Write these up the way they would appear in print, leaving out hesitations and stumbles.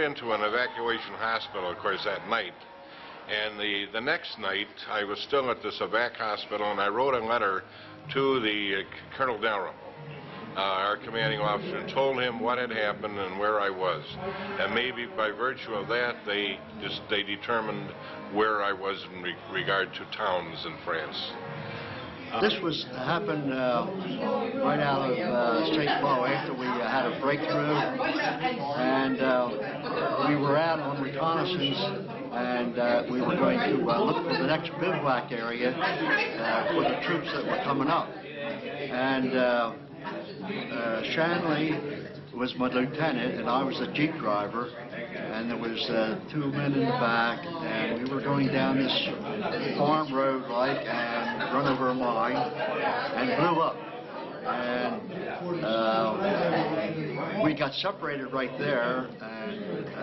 into an evacuation hospital, of course, that night. And the next night, I was still at this evac hospital, and I wrote a letter to the Colonel Dalrymple, our commanding officer, and told him what had happened and where I was. And maybe by virtue of that, they determined where I was in regard to towns in France. This happened right out of Saint-Malo after we had a breakthrough, and we were out on reconnaissance, and we were going to look for the next bivouac area for the troops that were coming up. And Shanley was my lieutenant, and I was the jeep driver, and there was 2 men in the back, and we were going down this farm road and run over a mine and blew up. And we got separated right there, and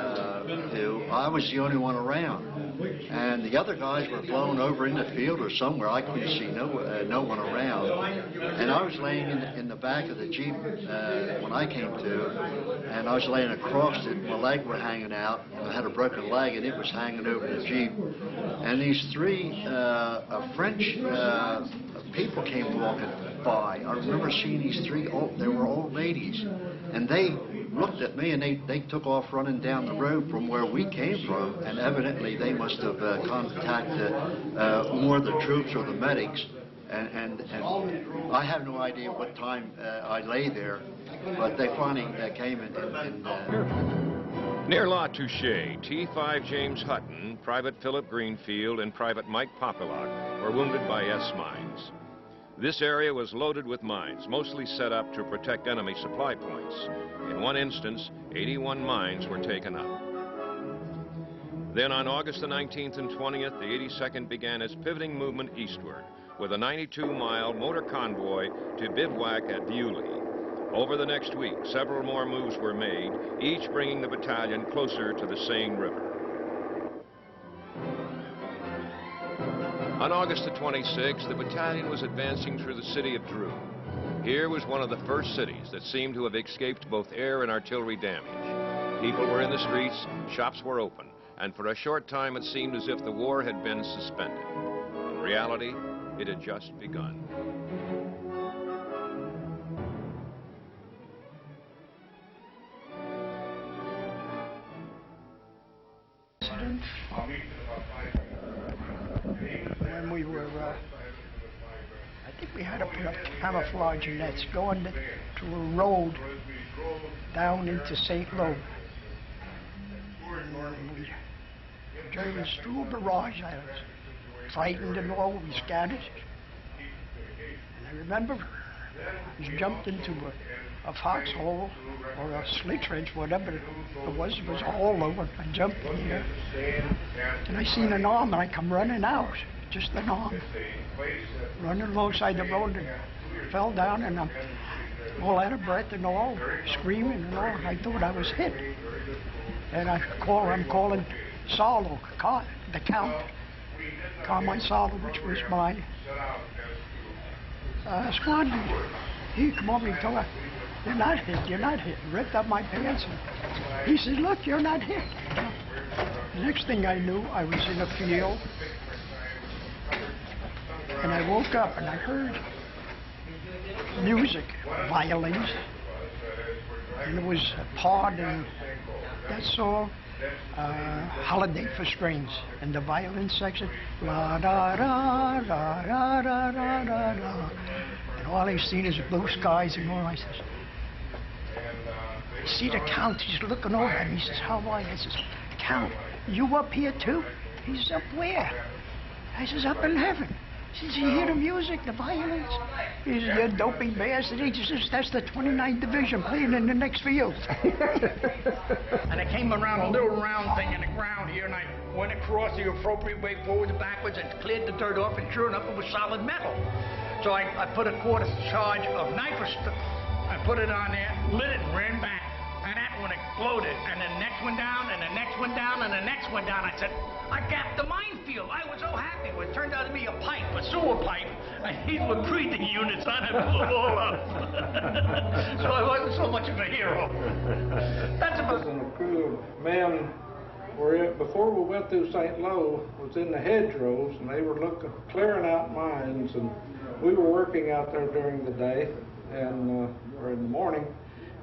I was the only one around. And the other guys were blown over in the field or somewhere. I couldn't see no one around. And I was laying in the back of the Jeep when I came to, and I was laying across it. My leg was hanging out. I had a broken leg, and it was hanging over the Jeep. And these 3 French people came walking by. I remember seeing these 3, they were old ladies, and they looked at me, and they took off running down the road from where we came from, and evidently they must have contacted more of the troops or the medics, and I have no idea what time I lay there, but they finally came and Near La Touche, T5 James Hutton, Private Philip Greenfield, and Private Mike Popilok were wounded by S-mines. This area was loaded with mines, mostly set up to protect enemy supply points. In one instance, 81 mines were taken up. Then on August the 19th and 20th, the 82nd began its pivoting movement eastward with a 92-mile motor convoy to bivouac at Vieuxly. Over the next week, several more moves were made, each bringing the battalion closer to the Seine River. On August the 26th, the battalion was advancing through the city of Dreux. Here was one of the first cities that seemed to have escaped both air and artillery damage. People were in the streets, shops were open, and for a short time it seemed as if the war had been suspended. In reality, it had just begun. When we were, I think we had to put up camouflage nets going to a road down into St. Lo. We Germans threw a barrage at us, frightened and all, we scattered. And I remember we jumped into a foxhole or a slit trench, whatever it was all over. I jumped in here, and I seen an arm, and I come running out, just an arm, running alongside the road, and fell down, and I'm all out of breath and all, screaming and all. I thought I was hit, and I'm calling Salo, the Count, Carmine Salo, which was my squad leader. He come over and told me, "You're not hit, you're not hit." Ripped up my pants, and he said, "Look, you're not hit." The next thing I knew, I was in a field, and I woke up and I heard music, violins, and it was Pod and that song, Holiday for Strings, and the violin section, la da da da da da da da da, and all I seen is blue skies and all. I says, I see the Count, he's looking over at me, he says, "How are you?" I says, "Count, you up here too?" He says, "Up where?" I says, "Up in heaven." He says, "You hear the music, the violins?" He says, "You doping bastard." He says, "That's the 29th Division playing in the next field." And I came around a little round thing in the ground here, and I went across the appropriate way, forwards and backwards, and cleared the dirt off, and sure enough, it was solid metal. So I put a quarter charge of nitrous, I put it on there, lit it, and ran back. And that one exploded, and the next one down, and the next one down, and the next went down. I said, I gapped the minefield. I was so happy. Well, it turned out to be a pipe, a sewer pipe. And these were breathing units on it, blew them all up. So I wasn't so much of a hero. That's about... And a crew of men were, before we went through St. Lo, was in the hedgerows, and they were clearing out mines, and we were working out there during the day, and or in the morning.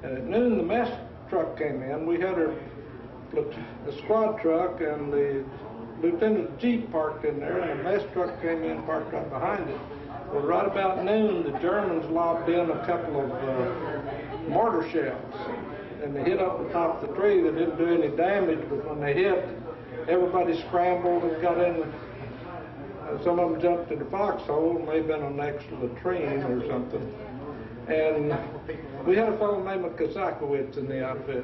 And at noon, the mess truck came in. We had a squad truck and the lieutenant's Jeep parked in there, and the mess truck came in, parked right behind it. Well, right about noon, the Germans lobbed in a couple of mortar shells, and they hit up the top of the tree. They didn't do any damage, but when they hit, everybody scrambled and got in. Some of them jumped in the foxhole, may have been on next to the latrine or something. And we had a fellow named Kazakowicz in the outfit.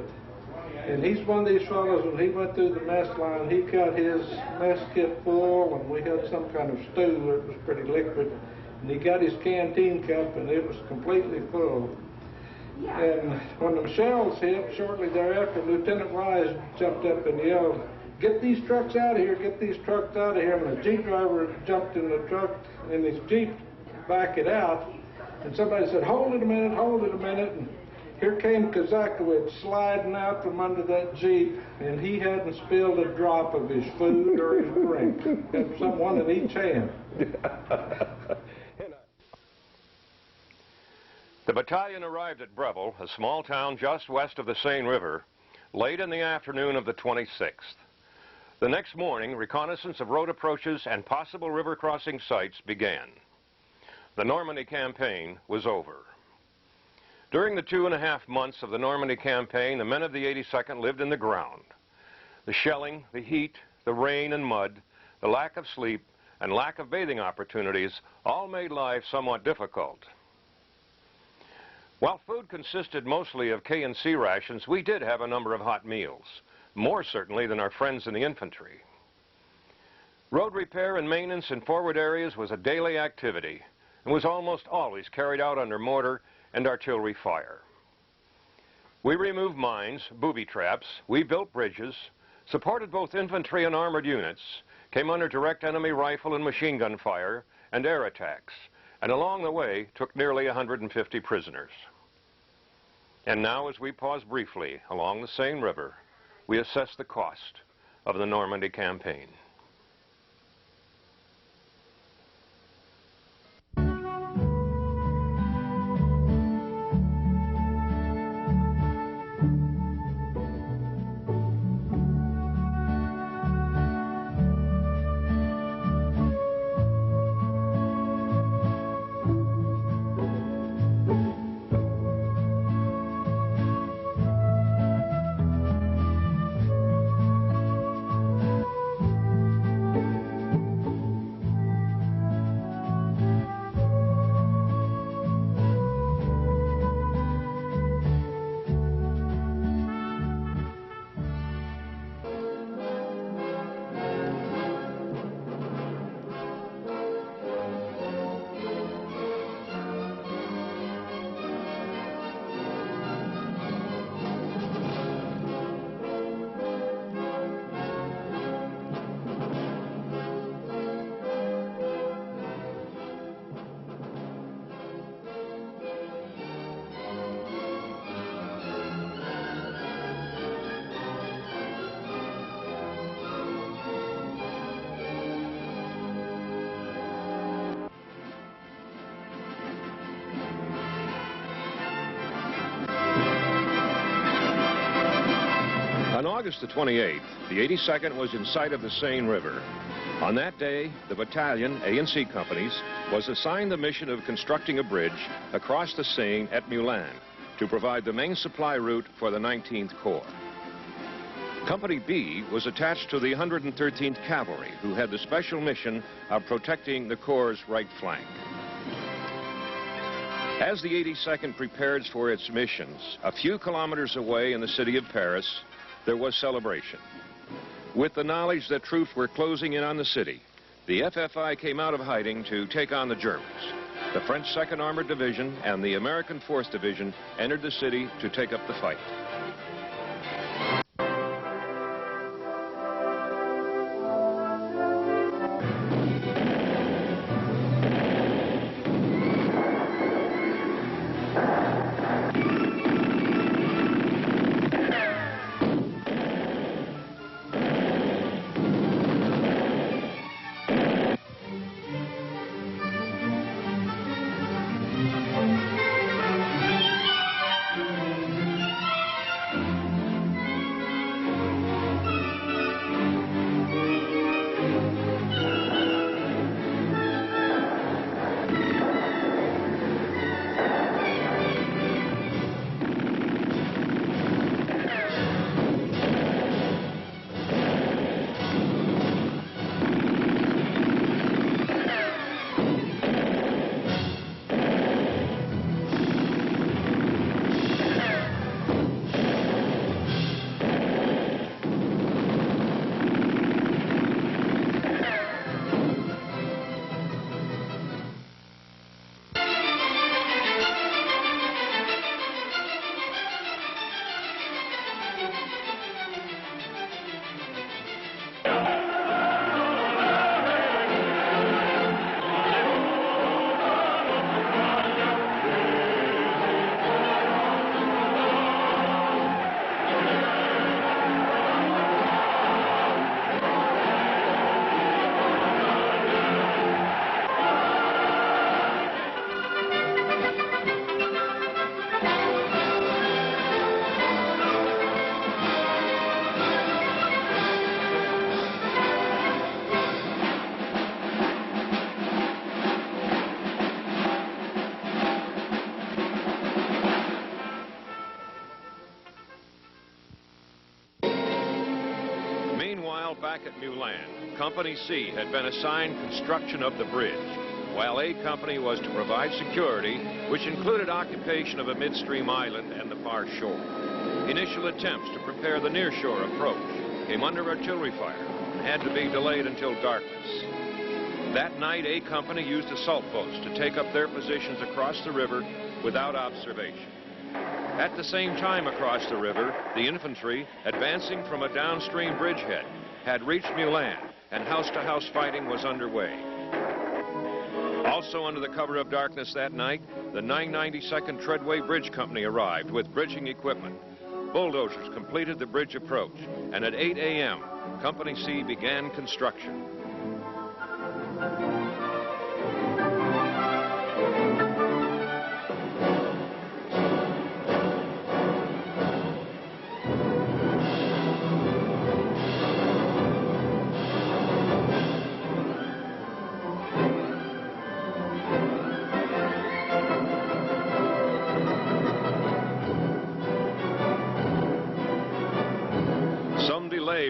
And he's one of these fellows, when he went through the mess line, he got his mess kit full, and we had some kind of stew that was pretty liquid. And he got his canteen cup, and it was completely full. And when the shells hit, shortly thereafter, Lieutenant Wise jumped up and yelled, "Get these trucks out of here, get these trucks out of here." And the Jeep driver jumped in the truck, in his Jeep, back it out. And somebody said, "Hold it a minute, hold it a minute." And here came Kazakowicz sliding out from under that Jeep, and he hadn't spilled a drop of his food or his drink. Had someone in each hand. The battalion arrived at Breville, a small town just west of the Seine River, late in the afternoon of the 26th. The next morning, reconnaissance of road approaches and possible river crossing sites began. The Normandy campaign was over. During the 2.5 months of the Normandy campaign, the men of the 82nd lived in the ground. The shelling, the heat, the rain and mud, the lack of sleep, and lack of bathing opportunities all made life somewhat difficult. While food consisted mostly of K&C rations, we did have a number of hot meals, more certainly than our friends in the infantry. Road repair and maintenance in forward areas was a daily activity and was almost always carried out under mortar and artillery fire. We removed mines, booby traps, we built bridges, supported both infantry and armored units, came under direct enemy rifle and machine gun fire and air attacks, and along the way took nearly 150 prisoners. And now, as we pause briefly along the Seine River, we assess the cost of the Normandy campaign. On August the 28th, the 82nd was in sight of the Seine River. On that day, the battalion, A&C companies, was assigned the mission of constructing a bridge across the Seine at Moulins to provide the main supply route for the 19th Corps. Company B was attached to the 113th Cavalry, who had the special mission of protecting the Corps' right flank. As the 82nd prepared for its missions, a few kilometers away in the city of Paris, there was celebration. With the knowledge that troops were closing in on the city, the FFI came out of hiding to take on the Germans. The French 2nd Armored Division and the American 4th Division entered the city to take up the fight. Meanwhile, back at Mulan, Company C had been assigned construction of the bridge, while A Company was to provide security, which included occupation of a midstream island and the far shore. Initial attempts to prepare the nearshore approach came under artillery fire and had to be delayed until darkness. That night, A Company used assault boats to take up their positions across the river without observation. At the same time across the river, the infantry, advancing from a downstream bridgehead, had reached Mulan, and house-to-house fighting was underway. Also under the cover of darkness that night, the 992nd Treadway Bridge Company arrived with bridging equipment. Bulldozers completed the bridge approach, and at 8 a.m., Company C began construction.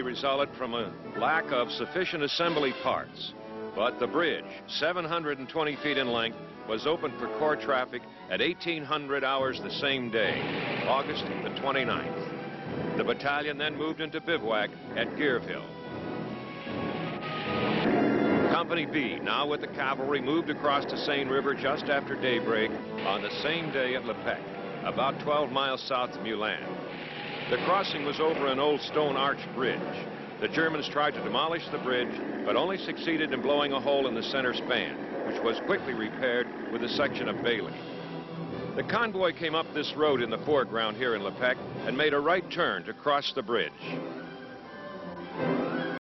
Resulted from a lack of sufficient assembly parts, but the bridge, 720 feet in length, was opened for core traffic at 1800 hours the same day, August the 29th. The battalion then moved into bivouac at Gearville. Company B, now with the cavalry, moved across the Seine River just after daybreak on the same day at Lepec, about 12 miles south of Mulan. The crossing was over an old stone arch bridge. The Germans tried to demolish the bridge, but only succeeded in blowing a hole in the center span, which was quickly repaired with a section of bailey. The convoy came up this road in the foreground here in Lepec and made a right turn to cross the bridge.